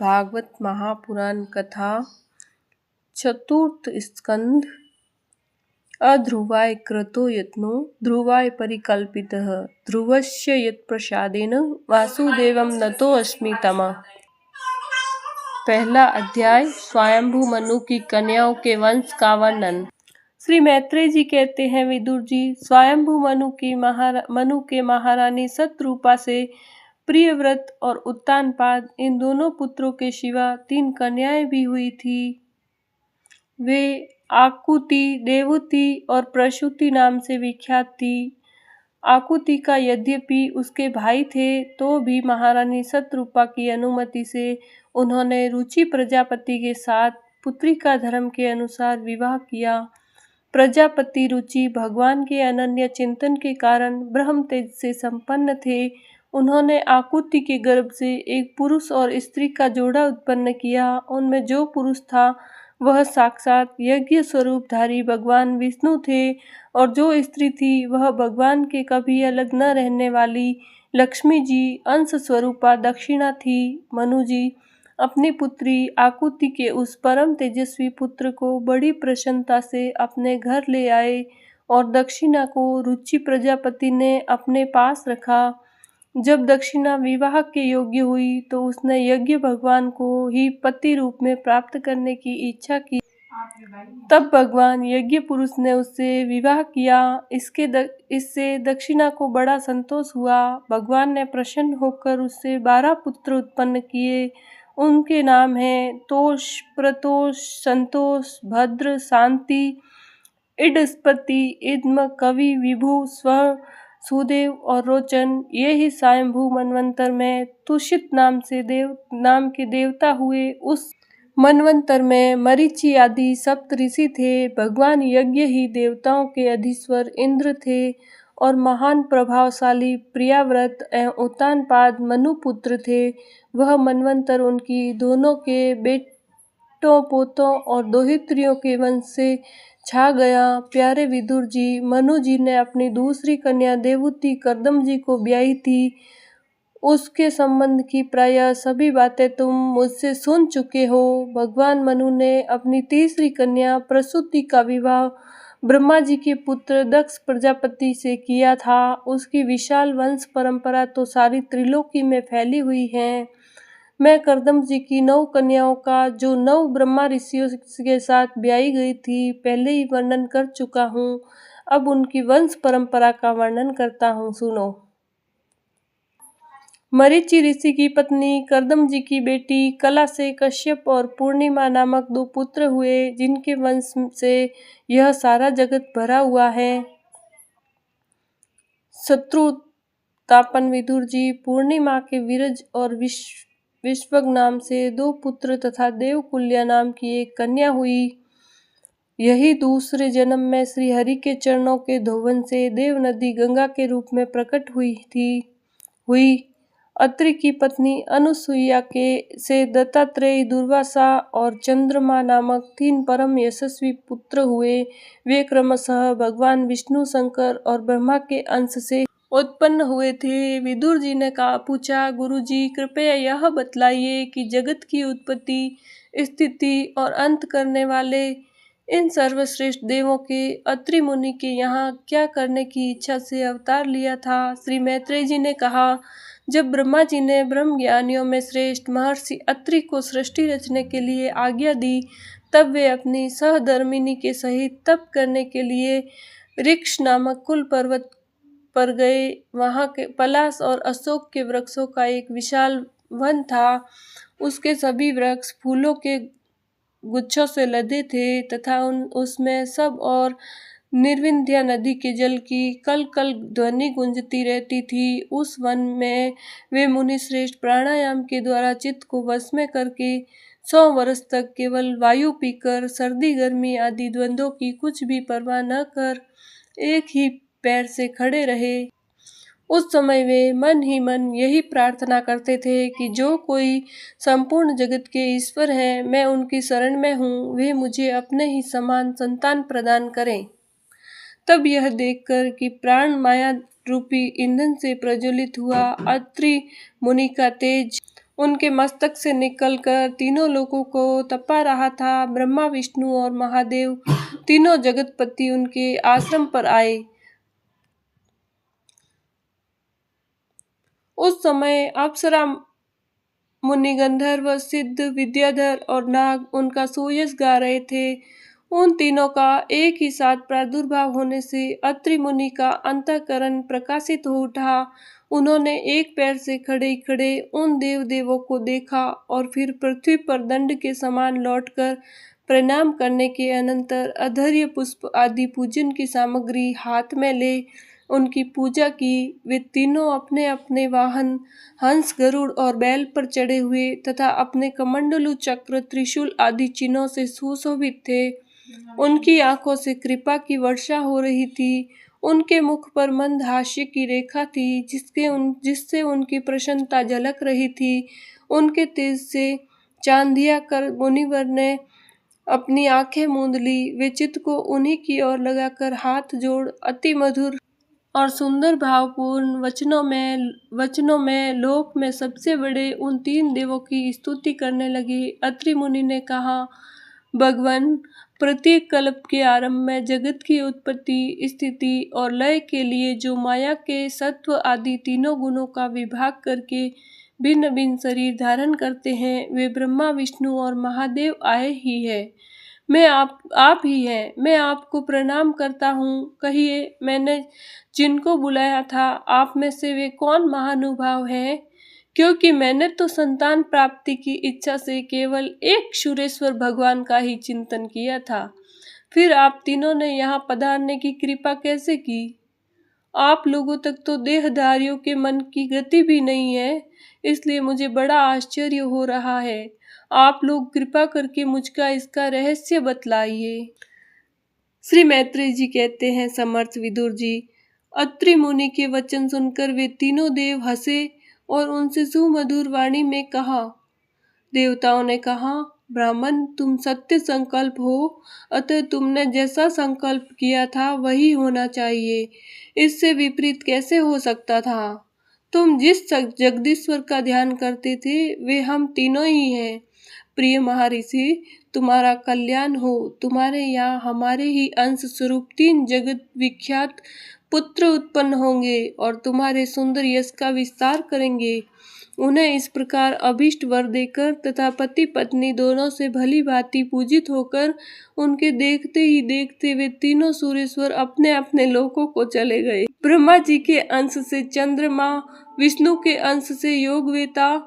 भागवत महापुराण कथा चतुर्थ स्कंध। अध्रुवाय कृतो यत्नो ध्रुवाय परिकल्पितः ध्रुवस्य यत्प्रसादेन वासुदेवं नतोऽस्मि तमः। पहला अध्याय स्वयंभू मनु की कन्याओं के वंश का वर्णन। श्री मैत्रेय जी कहते हैं, विदुर जी, स्वयंभू मनु के महारानी सतरूपा से प्रियव्रत और उत्तानपाद इन दोनों पुत्रों के सिवा 3 कन्याएं भी हुई थी। वे आकुति, देवहूति और प्रसूति नाम से विख्यात थी। आकुति का यद्यपि उसके भाई थे तो भी महारानी सतरूपा की अनुमति से उन्होंने रुचि प्रजापति के साथ पुत्री का धर्म के अनुसार विवाह किया। प्रजापति रुचि भगवान के अनन्य चिंतन के कारण ब्रह्म तेज से संपन्न थे। उन्होंने आकुति के गर्भ से एक पुरुष और स्त्री का जोड़ा उत्पन्न किया। उनमें जो पुरुष था वह साक्षात यज्ञ स्वरूपधारी भगवान विष्णु थे और जो स्त्री थी वह भगवान के कभी अलग न रहने वाली लक्ष्मी जी अंश स्वरूपा दक्षिणा थी। मनु जी अपनी पुत्री आकुति के उस परम तेजस्वी पुत्र को बड़ी प्रसन्नता से अपने घर ले आए और दक्षिणा को रुचि प्रजापति ने अपने पास रखा। जब दक्षिणा विवाह के योग्य हुई तो उसने यज्ञ भगवान को ही पति रूप में प्राप्त करने की इच्छा की। तब भगवान यज्ञ पुरुष ने उससे विवाह किया। इससे दक्षिणा को बड़ा संतोष हुआ। भगवान ने प्रसन्न होकर उससे 12 पुत्र उत्पन्न किए। उनके नाम हैं तोष, प्रतोष, संतोष, भद्र, शांति, इडस्पति, इद्म, कवि, विभु, स्व, सुदेव और रोचन। ये ही स्वयंभू मनवंतर में तुषित नाम के देवता हुए। उस मनवंतर में मरीचि आदि सप्त ऋषि थे। भगवान यज्ञ ही देवताओं के अधीश्वर इंद्र थे और महान प्रभावशाली प्रियाव्रत एवं उत्तानपाद मनुपुत्र थे। वह मनवंतर उनकी दोनों के बेटों, पोतों और दोहित्रियों के वंश से छा गया। प्यारे विदुर जी, मनु जी ने अपनी दूसरी कन्या देवहूति कर्दम जी को ब्याही थी। उसके संबंध की प्रायः सभी बातें तुम मुझसे सुन चुके हो। भगवान मनु ने अपनी तीसरी कन्या प्रसूति का विवाह ब्रह्मा जी के पुत्र दक्ष प्रजापति से किया था। उसकी विशाल वंश परंपरा तो सारी त्रिलोकी में फैली हुई है। मैं कर्दम जी की 9 कन्याओं का, जो 9 ब्रह्मा ऋषियों के साथ ब्याही गई थी, पहले ही वर्णन कर चुका हूँ। अब उनकी वंश परंपरा का वर्णन करता हूँ, सुनो। मरीचि ऋषि की पत्नी कर्दम जी की बेटी कला से कश्यप और पूर्णिमा नामक 2 पुत्र हुए, जिनके वंश से यह सारा जगत भरा हुआ है। शत्रुतापन विदुर जी, पूर्णिमा के विरज और विश्वग नाम से 2 पुत्र तथा देवकुल्या नाम की एक कन्या हुई। यही दूसरे जन्म में श्री हरि के चरणों के धोवन से देव नदी गंगा के रूप में प्रकट हुई। अत्रि की पत्नी अनुसुईया से दत्तात्रेय, दुर्वासा और चंद्रमा नामक 3 परम यशस्वी पुत्र हुए। वे क्रमशः भगवान विष्णु, शंकर और ब्रह्मा के अंश से उत्पन्न हुए थे। विदुर जी ने पूछा, गुरुजी, कृपया यह बतलाइए कि जगत की उत्पत्ति, स्थिति और अंत करने वाले इन सर्वश्रेष्ठ देवों के अत्रि मुनि के यहाँ क्या करने की इच्छा से अवतार लिया था। श्री मैत्रेय जी ने कहा, जब ब्रह्मा जी ने ब्रह्म ज्ञानियों में श्रेष्ठ महर्षि अत्रि को सृष्टि रचने के लिए आज्ञा दी, तब वे अपनी सहधर्मिणी के सहित तप करने के लिए ऋक्ष नामक कुल पर्वत पर गए। वहाँ के पलाश और अशोक के वृक्षों का एक विशाल वन था। उसके सभी वृक्ष फूलों के गुच्छों से लदे थे तथा उसमें सब और निर्विंध्या नदी के जल की कल कल ध्वनि गूंजती रहती थी। उस वन में वे मुनि श्रेष्ठ प्राणायाम के द्वारा चित्त को वश में करके 100 वर्ष तक केवल वायु पीकर सर्दी गर्मी आदि द्वंद्वों की कुछ भी परवाह न कर एक ही पैर से खड़े रहे। उस समय वे मन ही मन यही प्रार्थना करते थे कि जो कोई संपूर्ण जगत के ईश्वर हैं, मैं उनकी शरण में हूँ, वे मुझे अपने ही समान संतान प्रदान करें। तब यह देखकर कि प्राण माया रूपी ईंधन से प्रज्वलित हुआ अत्रि मुनि का तेज उनके मस्तक से निकलकर तीनों लोगों को तपा रहा था। ब्रह्मा, विष्णु और महादेव तीनों जगतपति उनके आश्रम पर आए। उस समय अप्सरा, मुनि, गंधर्व, सिद्ध, विद्याधर और नाग उनका सोयस गा रहे थे। उन तीनों का एक ही साथ प्रादुर्भाव होने से अत्रि मुनि का अंतःकरण प्रकाशित हो उठा। उन्होंने एक पैर से खड़े खड़े उन देवों को देखा और फिर पृथ्वी पर दंड के समान लौटकर प्रणाम करने के अनंतर अधर्य पुष्प आदि पूजन की सामग्री हाथ में ले उनकी पूजा की। वे तीनों अपने अपने वाहन हंस, गरुड़ और बैल पर चढ़े हुए तथा अपने कमंडलु, चक्र, त्रिशूल आदि चिन्हों से सुशोभित थे। उनकी आंखों से कृपा की वर्षा हो रही थी। उनके मुख पर मंद हास्य की रेखा थी जिससे उनकी प्रसन्नता झलक रही थी। उनके तेज से चांदिया कर मुनिवर ने अपनी आंखें मूंद ली। वे चित्त को उन्हीं की ओर लगाकर हाथ जोड़ अति मधुर और सुंदर भावपूर्ण वचनों में लोक में सबसे बड़े उन तीन देवों की स्तुति करने लगे। अत्रि मुनि ने कहा, भगवान, प्रत्येक कल्प के आरंभ में जगत की उत्पत्ति, स्थिति और लय के लिए जो माया के सत्व आदि तीनों गुणों का विभाग करके भिन्न भिन्न शरीर धारण करते हैं, वे ब्रह्मा, विष्णु और महादेव आए ही है। मैं आप ही हैं। मैं आपको प्रणाम करता हूँ। कहिए, मैंने जिनको बुलाया था, आप में से वे कौन महानुभाव हैं? क्योंकि मैंने तो संतान प्राप्ति की इच्छा से केवल एक सुरेश्वर भगवान का ही चिंतन किया था। फिर आप तीनों ने यहाँ पधारने की कृपा कैसे की? आप लोगों तक तो देहधारियों के मन की गति भी नहीं है, इसलिए मुझे बड़ा आश्चर्य हो रहा है। आप लोग कृपा करके मुझका इसका रहस्य बतलाइए। श्री मैत्रेय जी कहते हैं, समर्थ विदुर जी, अत्रि मुनि के वचन सुनकर वे तीनों देव हंसे और उनसे सुमधुर वाणी में कहा। देवताओं ने कहा, ब्राह्मण, तुम सत्य संकल्प हो, अतः तुमने जैसा संकल्प किया था वही होना चाहिए। इससे विपरीत कैसे हो सकता था? तुम जिस जगदीश्वर का ध्यान करते थे वे हम तीनों ही हैं। प्रिय महर्षि, तुम्हारा कल्याण हो। तुम्हारे यहाँ हमारे ही अंश स्वरूप तीन जगत विख्यात पुत्र उत्पन्न होंगे और तुम्हारे सुंदर यश का विस्तार करेंगे। उन्हें इस प्रकार अभीष्ट वर देकर तथा पति पत्नी दोनों से भली भांति पूजित होकर उनके देखते ही देखते वे तीनों सूर्येश्वर अपने अपने लोकों को चले गए। ब्रह्मा जी के अंश से चंद्रमा, विष्णु के अंश से योगवेता,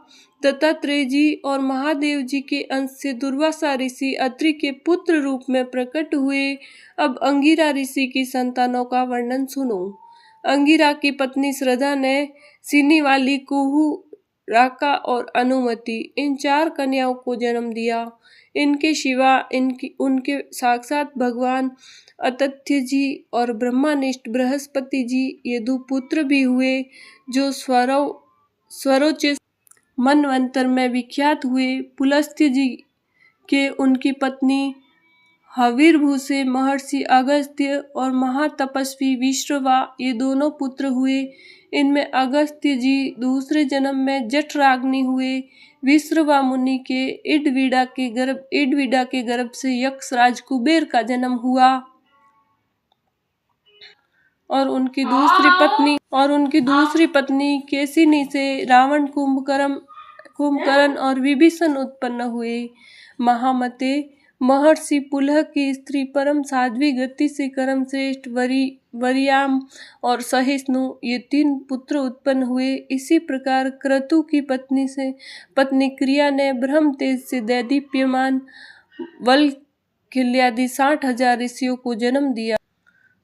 दत्तात्रेय जी और महादेव जी के अंश से दुर्वासा ऋषि अत्रि के पुत्र रूप में प्रकट हुए। अब अंगिरा ऋषि की संतानों का वर्णन सुनो। अंगिरा की पत्नी श्रद्धा ने सीनी वाली, कुहू, राका और अनुमति इन चार कन्याओं को जन्म दिया। इनके सिवा उनके साक्षात भगवान अतथ्य जी और ब्रह्मानिष्ठ बृहस्पति जी ये दो पुत्र भी हुए जो स्वरोचित मनवंतर में विख्यात हुए। पुलस्त्य जी के उनकी पत्नी हविर्भू से महर्षि अगस्त्य और महातपस्वी विश्रवा ये दोनों पुत्र हुए। इनमें अगस्त्य जी दूसरे जन्म में जठराग्नि हुए। विश्रवा मुनि के इडविडा के गर्भ से यक्षराज कुबेर का जन्म हुआ और उनकी दूसरी पत्नी केसिनी से रावण, कुंभकर्ण और विभीषण उत्पन्न हुए। महामते, महर्षि पुलह की स्त्री परम साध्वी, गति से कर्म श्रेष्ठ वरियाम और सहिष्णु ये तीन पुत्र उत्पन्न हुए। इसी प्रकार क्रतु की पत्नी क्रिया ने ब्रह्म तेज से दैदीप्यमान वल्क्यादि 60,000 ऋषियों को जन्म दिया।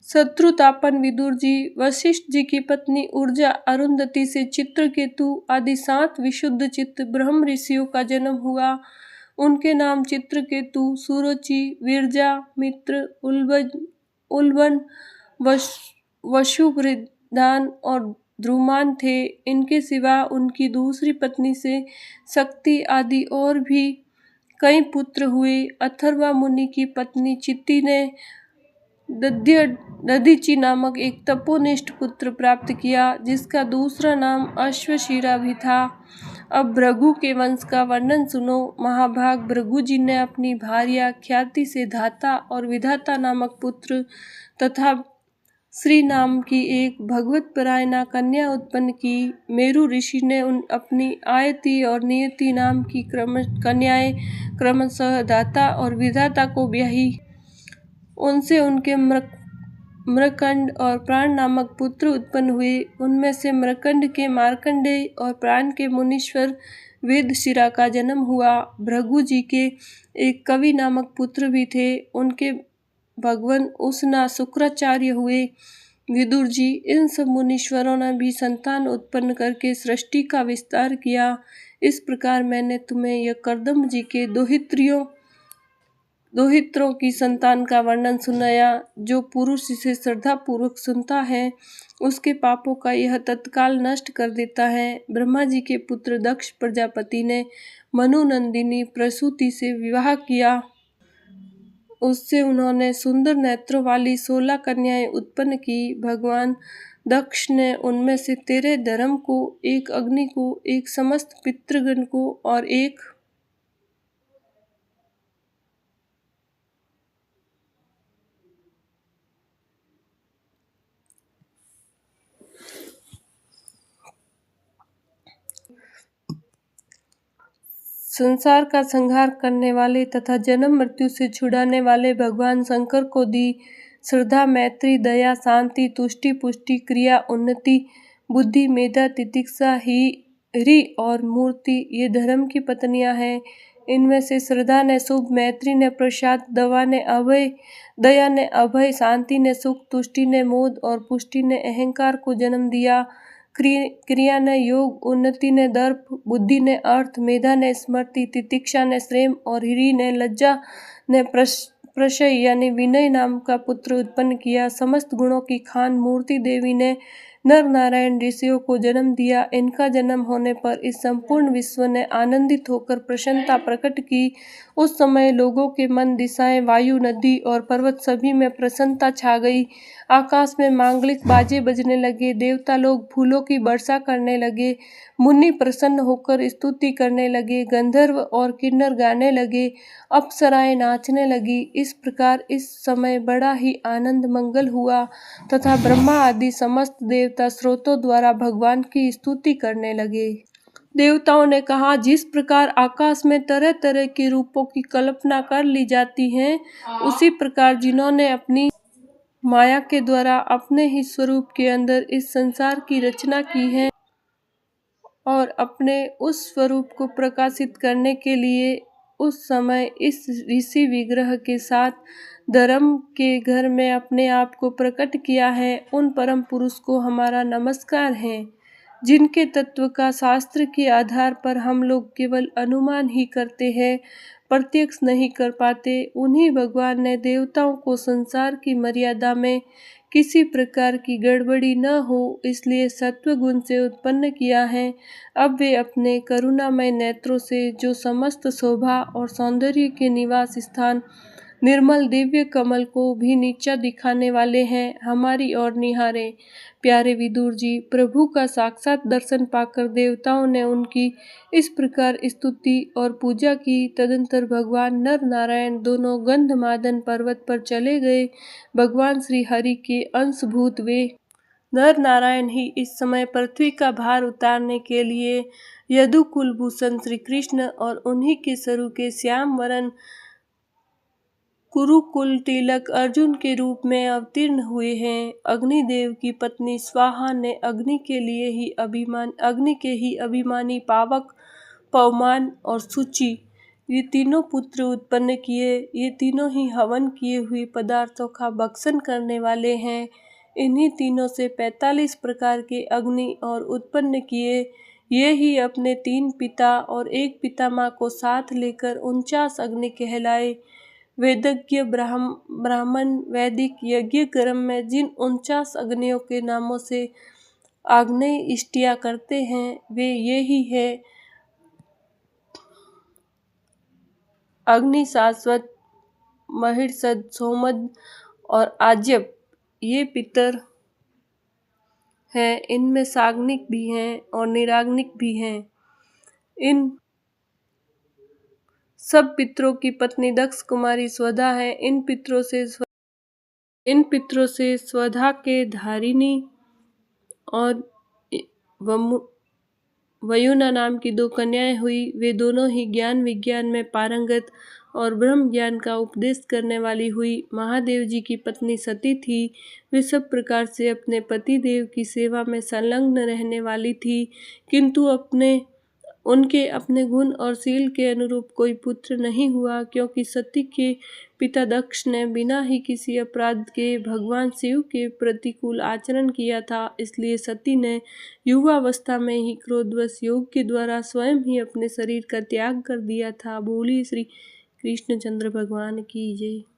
शत्रुतापन विदुर जी, वशिष्ठ जी की पत्नी ऊर्जा अरुंधति से चित्रकेतु आदि 7 विशुद्ध चित्त ब्रह्म ऋषियों का जन्म हुआ। उनके नाम चित्रकेतु, सुरुचि, विरजा, मित्र, उल्बन, वशुभृदान और ध्रुमान थे। इनके सिवा उनकी दूसरी पत्नी से शक्ति आदि और भी कई पुत्र हुए। अथर्वा मुनि की पत्नी चित्ती ने दधीचि नामक एक तपोनिष्ठ पुत्र प्राप्त किया जिसका दूसरा नाम अश्वशिरा भी था। अब भृगु के वंश का वर्णन सुनो। महाभाग भृगु जी ने अपनी भार्या ख्याति से धाता और विधाता नामक पुत्र तथा श्री नाम की एक भगवत परायणा कन्या उत्पन्न की। मेरु ऋषि ने अपनी आयति और नियति नाम की कन्याएं क्रमशः धाता और विधाता को ब्याही। उनसे उनके मृकंड और प्राण नामक पुत्र उत्पन्न हुए। उनमें से मृकंड के मार्कंडेय और प्राण के मुनीश्वर वेदशिरा का जन्म हुआ। भृगु जी के एक कवि नामक पुत्र भी थे। उनके भगवान उसना शुक्राचार्य हुए। विदुर जी, इन सब मुनीश्वरों ने भी संतान उत्पन्न करके सृष्टि का विस्तार किया। इस प्रकार मैंने तुम्हें यह कर्दम जी के दोहित्रों की संतान का वर्णन सुनाया। जो पुरुष इसे श्रद्धा पूर्वक सुनता है उसके पापों का यह तत्काल नष्ट कर देता है। ब्रह्मा जी के पुत्र दक्ष प्रजापति ने मनुनंदिनी प्रसूति से विवाह किया। उससे उन्होंने सुंदर नेत्रों वाली 16 कन्याएं उत्पन्न की। भगवान दक्ष ने उनमें से 13 धर्म को, एक अग्नि को, एक समस्त पितृगण को और एक संसार का संहार करने वाले तथा जन्म मृत्यु से छुड़ाने वाले भगवान शंकर को दी। श्रद्धा, मैत्री, दया, शांति, तुष्टि, पुष्टि, क्रिया, उन्नति, बुद्धि, मेधा, तितिक्षा, ह्री और मूर्ति ये धर्म की पत्नियां हैं। इनमें से श्रद्धा ने शुभ, मैत्री ने प्रसाद, दया ने अभय, शांति ने सुख, तुष्टि ने मोद और पुष्टि ने अहंकार को जन्म दिया। क्रिया ने योग, उन्नति ने दर्प, बुद्धि ने अर्थ, मेधा ने स्मृति, तितिक्षा ने श्रेम और ह्री ने लज्जा ने प्रशय यानी विनय नाम का पुत्र उत्पन्न किया। समस्त गुणों की खान मूर्ति देवी ने नर नारायण ऋषियों को जन्म दिया। इनका जन्म होने पर इस संपूर्ण विश्व ने आनंदित होकर प्रसन्नता प्रकट की। उस समय लोगों के मन, दिशाएं, वायु, नदी और पर्वत सभी में प्रसन्नता छा गई। आकाश में मांगलिक बाजे बजने लगे। देवता लोग फूलों की वर्षा करने लगे। मुनि प्रसन्न होकर स्तुति करने लगे। गंधर्व और किन्नर गाने लगे। अप्सराएं नाचने लगी। इस प्रकार इस समय बड़ा ही आनंद मंगल हुआ तथा ब्रह्मा आदि समस्त देवता स्रोतों द्वारा भगवान की स्तुति करने लगे। देवताओं ने कहा, जिस प्रकार आकाश में तरह तरह के रूपों की कल्पना कर ली जाती है, उसी प्रकार जिन्होंने अपनी माया के द्वारा अपने ही स्वरूप के अंदर इस संसार की रचना की है और अपने उस स्वरूप को प्रकाशित करने के लिए उस समय इस ऋषि विग्रह के साथ धर्म के घर में अपने आप को प्रकट किया है, उन परम पुरुष को हमारा नमस्कार है। जिनके तत्व का शास्त्र के आधार पर हम लोग केवल अनुमान ही करते हैं, प्रत्यक्ष नहीं कर पाते, उन्हीं भगवान ने देवताओं को संसार की मर्यादा में किसी प्रकार की गड़बड़ी न हो इसलिए सत्व गुण से उत्पन्न किया है। अब वे अपने करुणामय नेत्रों से जो समस्त शोभा और सौंदर्य के निवास स्थान निर्मल दिव्य कमल को भी नीचा दिखाने वाले हैं, हमारी ओर निहारें। प्यारे विदुर जी, प्रभु का साक्षात दर्शन पाकर देवताओं ने उनकी इस प्रकार स्तुति और पूजा की। तदंतर भगवान नर नारायण दोनों गंधमादन पर्वत पर चले गए। भगवान श्री हरि के अंशभूत वे नर नारायण ही इस समय पृथ्वी का भार उतारने के लिए यदु कुलभूषण श्री कृष्ण और उन्हीं के स्वरू के श्याम वरण कुरुकुल तिलक अर्जुन के रूप में अवतीर्ण हुए हैं। अग्निदेव की पत्नी स्वाहा ने अग्नि के ही अभिमानी पावक, पवमान और सूचि ये तीनों पुत्र उत्पन्न किए। ये तीनों ही हवन किए हुए पदार्थों का भक्षण करने वाले हैं। इन्हीं तीनों से 45 प्रकार के अग्नि और उत्पन्न किए। ये ही अपने 3 पिता और 1 पितामह को साथ लेकर 49 अग्नि कहलाए। वेदज्ञ ब्राह्मण वैदिक यज्ञ कर्म में जिन 49 अग्नियों के नामों से आग्नेय इष्टिया करते हैं, वे ये ही है: अग्नि, शाश्वत, महिषद, सोमद और आज्यप ये पितर हैं। इनमें साग्निक भी हैं और निराग्निक भी हैं। इन सब पितरों की पत्नी दक्ष कुमारी स्वधा है। इन पितरों से स्वधा के धारिणी और वयुना नाम की 2 कन्याएं हुई। वे दोनों ही ज्ञान विज्ञान में पारंगत और ब्रह्म ज्ञान का उपदेश करने वाली हुई। महादेव जी की पत्नी सती थी। वे सब प्रकार से अपने पति देव की सेवा में संलग्न रहने वाली थी, किंतु उनके अपने गुण और शील के अनुरूप कोई पुत्र नहीं हुआ, क्योंकि सती के पिता दक्ष ने बिना ही किसी अपराध के भगवान शिव के प्रतिकूल आचरण किया था। इसलिए सती ने युवावस्था में ही क्रोधवश योग के द्वारा स्वयं ही अपने शरीर का त्याग कर दिया था। बोलिए श्री कृष्णचंद्र भगवान की जय।